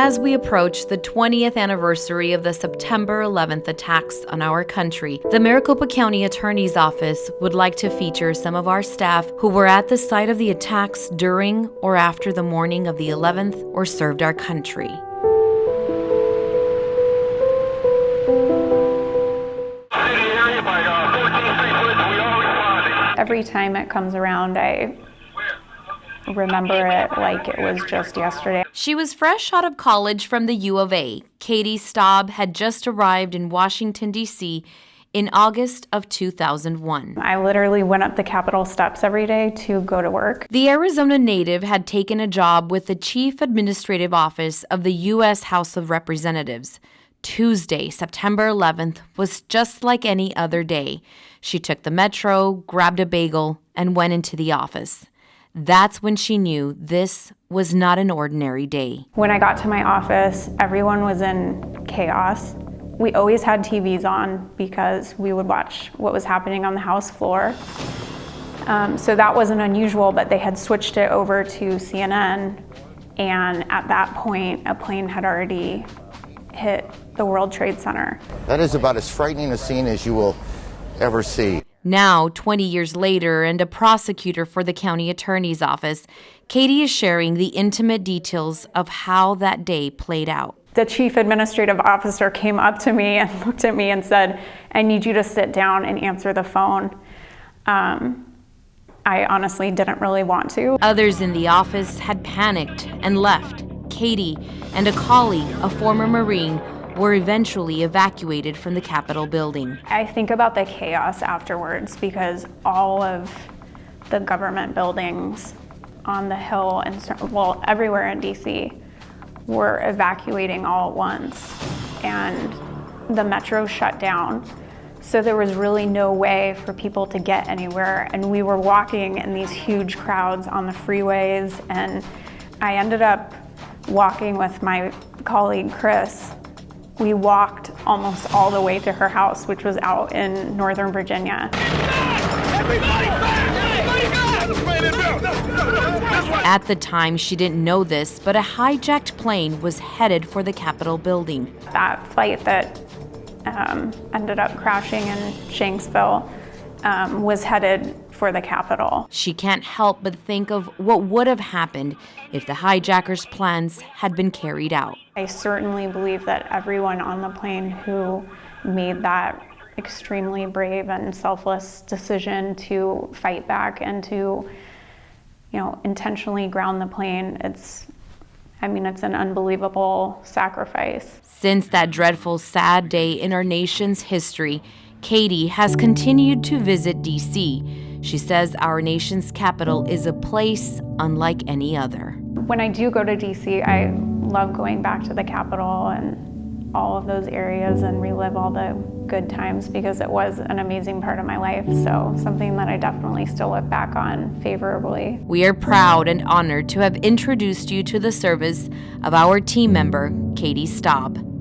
As we approach the 20th anniversary of the September 11th attacks on our country, the Maricopa County Attorney's Office would like to feature some of our staff who were at the site of the attacks during or after the morning of the 11th or served our country. Every time it comes around, I remember it like it was just yesterday. She was fresh out of college from the U of A. Katie Staab had just arrived in Washington, D.C. in August of 2001. I literally went up the Capitol steps every day to go to work. The Arizona native had taken a job with the Chief Administrative Office of the U.S. House of Representatives. Tuesday, September 11th, was just like any other day. She took the metro, grabbed a bagel, and went into the office. That's when she knew this was not an ordinary day. When I got to my office, everyone was in chaos. We always had TVs on because we would watch what was happening on the House floor. So that wasn't unusual, but they had switched it over to CNN. And at that point, a plane had already hit the World Trade Center. That is about as frightening a scene as you will ever see. Now, 20 years later, and a prosecutor for the county attorney's office, Katie is sharing the intimate details of how that day played out. The chief administrative officer came up to me and looked at me and said, "I need you to sit down and answer the phone." I honestly didn't really want to. Others in the office had panicked and left. Katie and a colleague, a former Marine, were eventually evacuated from the Capitol building. I think about the chaos afterwards because all of the government buildings on the Hill and everywhere in DC were evacuating all at once, and the metro shut down. So there was really no way for people to get anywhere, and we were walking in these huge crowds on the freeways, and I ended up walking with my colleague Chris. We walked almost all the way to her house, which was out in Northern Virginia. At the time, she didn't know this, but a hijacked plane was headed for the Capitol building. That flight that ended up crashing in Shanksville was headed for the Capitol. She can't help but think of what would have happened if the hijackers' plans had been carried out. I certainly believe that everyone on the plane who made that extremely brave and selfless decision to fight back and to, intentionally ground the plane, it's an unbelievable sacrifice. Since that dreadful, sad day in our nation's history, Katie has continued to visit D.C. She says our nation's capital is a place unlike any other. When I do go to D.C., I love going back to the Capitol and all of those areas and relive all the good times because it was an amazing part of my life. So something that I definitely still look back on favorably. We are proud and honored to have introduced you to the service of our team member, Katie Staab.